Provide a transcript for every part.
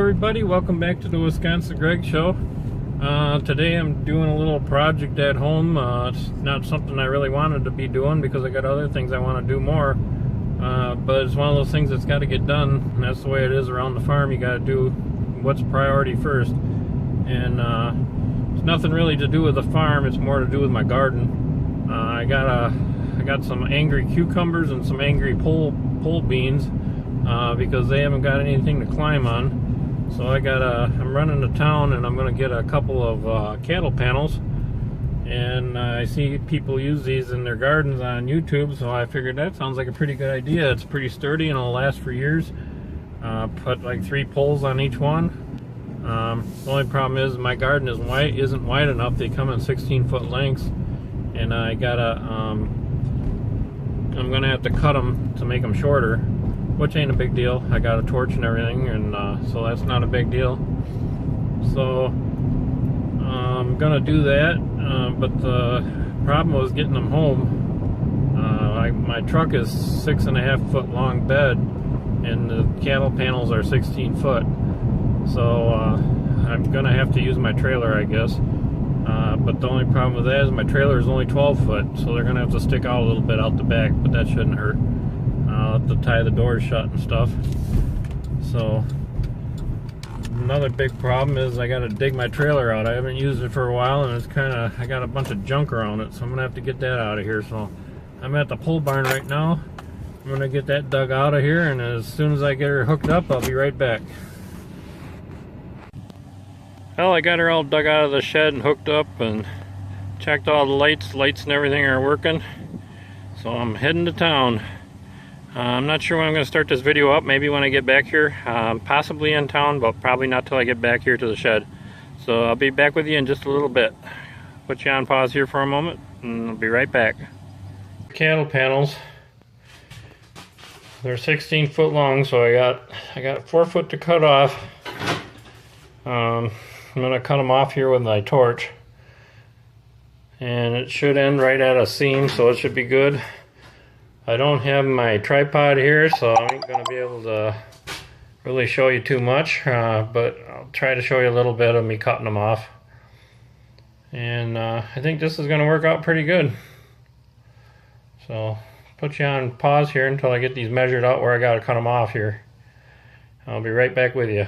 everybody, welcome back to the Wisconsin Greg Show. Today I'm doing a little project at home. It's not something I really wanted to be doing because I got other things I want to do more. But it's one of those things that's got to get done, and that's the way it is around the farm. You got to do what's priority first. And it's nothing really to do with the farm, it's more to do with my garden. I got some angry cucumbers and some angry pole beans because they haven't got anything to climb on. So I'm running to town and I'm going to get a couple of cattle panels, and I see people use these in their gardens on YouTube, so I figured that sounds like a pretty good idea. It's pretty sturdy and it'll last for years. Put like 3 poles on each one. The only problem is my garden isn't wide enough. They come in 16-foot lengths, and I'm gonna have to cut them to make them shorter, which ain't a big deal. I got a torch and everything, and so that's not a big deal. So I'm gonna do that, but the problem was getting them home. My truck is 6.5 foot long bed, and the cattle panels are 16 foot. So I'm gonna have to use my trailer, I guess. But the only problem with that is my trailer is only 12 foot, so they're gonna have to stick out a little bit out the back, but that shouldn't hurt. I'll have to tie the doors shut and stuff. So another big problem is I gotta dig my trailer out. I haven't used it for a while, and I got a bunch of junk around it, so I'm gonna have to get that out of here. So I'm at the pole barn right now. I'm gonna get that dug out of here, and as soon as I get her hooked up, I'll be right back. Well, I got her all dug out of the shed and hooked up and checked all the lights and everything are working. So I'm heading to town. I'm not sure when I'm going to start this video up, maybe when I get back here, possibly in town, but probably not till I get back here to the shed. So I'll be back with you in just a little bit. Put you on pause here for a moment, and I'll be right back. Cattle panels, they're 16 foot long, so I got 4 foot to cut off. I'm going to cut them off here with my torch, and it should end right at a seam, so it should be good. I don't have my tripod here, so I ain't going to be able to really show you too much, but I'll try to show you a little bit of me cutting them off. And I think this is going to work out pretty good. So put you on pause here until I get these measured out where I got to cut them off here. I'll be right back with you.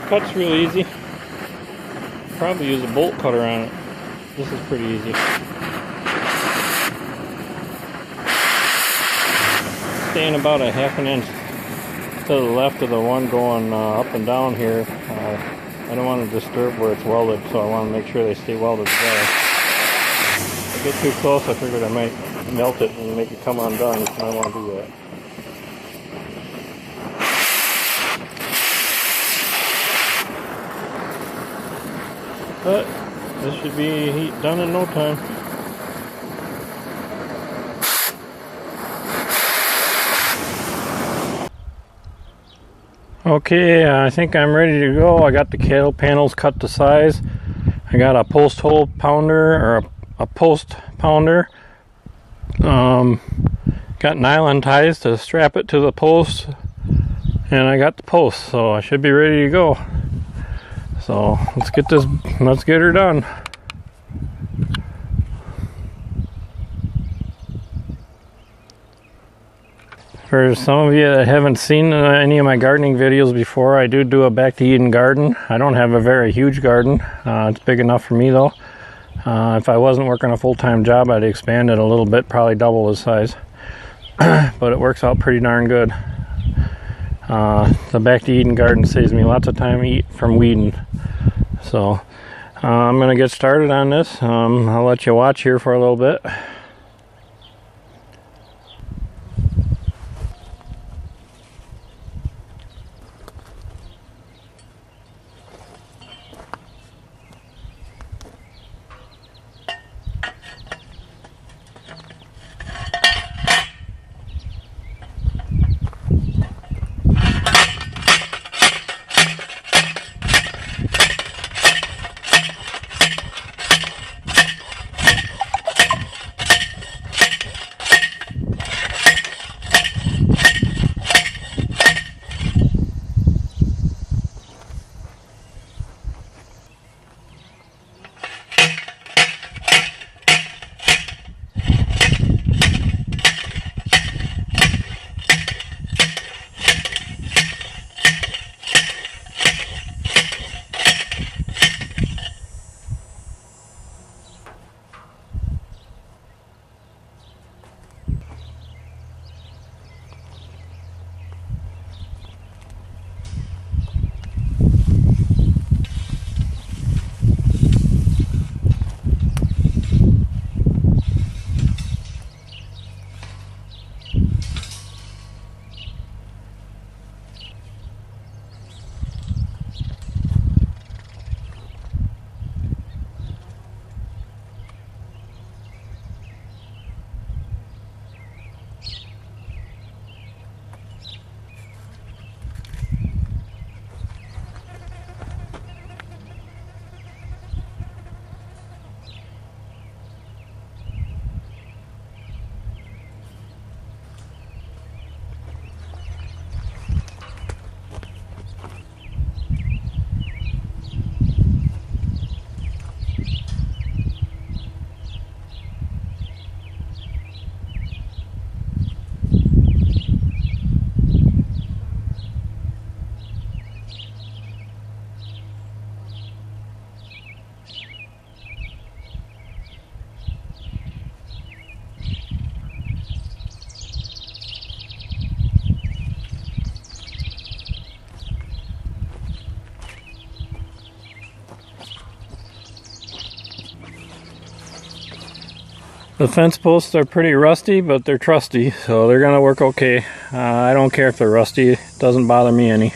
Cut's real easy. Probably use a bolt cutter on it. This is pretty easy. Staying about a ½ inch to the left of the one going up and down here. I don't want to disturb where it's welded, so I want to make sure they stay welded together. If I get too close, I figured I might melt it and make it come undone, so I don't want to do that. But this should be done in no time. Okay, I think I'm ready to go. I got the cattle panels cut to size. I got a Postholepounder or a post pounder. Got nylon ties to strap it to the post, and I got the post, so I should be ready to go. So let's get her done. For some of you that haven't seen any of my gardening videos before, I do a back to Eden garden. I don't have a very huge garden. It's big enough for me though. If I wasn't working a full-time job, I'd expand it a little bit, probably double the size. But it works out pretty darn good. The back to Eden garden saves me lots of time from weeding. So I'm going to get started on this. I'll let you watch here for a little bit. The fence posts are pretty rusty, but they're trusty, so they're gonna work okay. I don't care if they're rusty, it doesn't bother me any.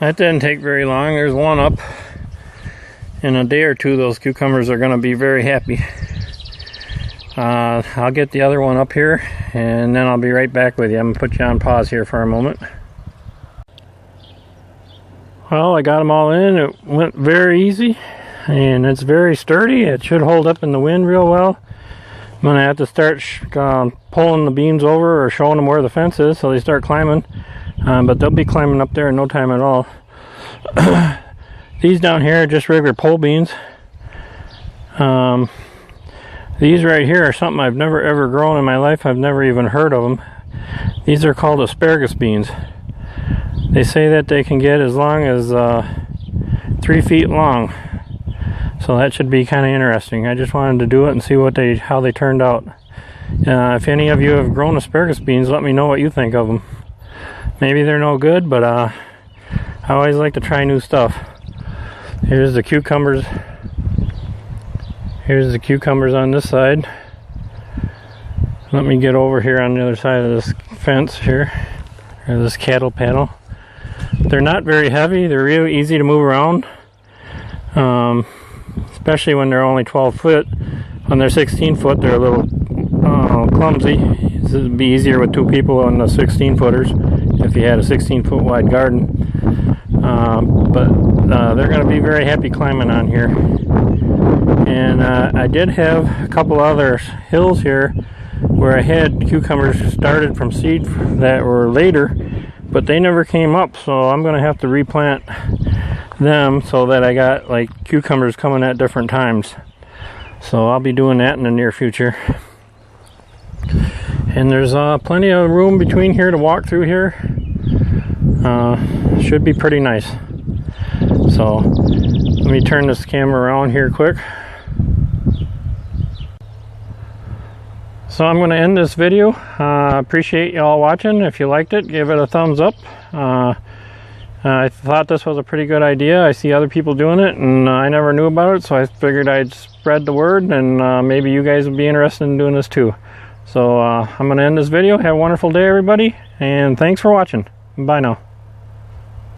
That didn't take very long. There's one up. In a day or two, those cucumbers are going to be very happy. I'll get the other one up here, and then I'll be right back with you. I'm going to put you on pause here for a moment. Well, I got them all in. It went very easy, and it's very sturdy. It should hold up in the wind real well. I'm going to have to start pulling the beams over or showing them where the fence is so they start climbing. But they'll be climbing up there in no time at all. These down here are just regular pole beans. These right here are something I've never ever grown in my life. I've never even heard of them. These are called asparagus beans. They say that they can get as long as 3 feet long. So that should be kind of interesting. I just wanted to do it and see how they turned out. If any of you have grown asparagus beans, let me know what you think of them. Maybe they're no good, but I always like to try new stuff. Here's the cucumbers. Here's the cucumbers on this side. Let me get over here on the other side of this fence here, or this cattle panel. They're not very heavy. They're really easy to move around, especially when they're only 12 foot. When they're 16 foot, they're a little clumsy. This would be easier with 2 people on the 16 footers if you had a 16-foot wide garden. But they're going to be very happy climbing on here. And I did have a couple other hills here where I had cucumbers started from seed that were later, but they never came up, so I'm going to have to replant them so that I got like cucumbers coming at different times. So I'll be doing that in the near future. And there's plenty of room between here to walk through here. Should be pretty nice. So Let me turn this camera around here quick. So I'm going to end this video. Appreciate y'all watching. If you liked it, give it a thumbs up. I thought this was a pretty good idea. I see other people doing it, and I never knew about it, so I figured I'd spread the word, and maybe you guys would be interested in doing this too. So I'm going to end this video. Have a wonderful day, everybody, and thanks for watching. Bye now.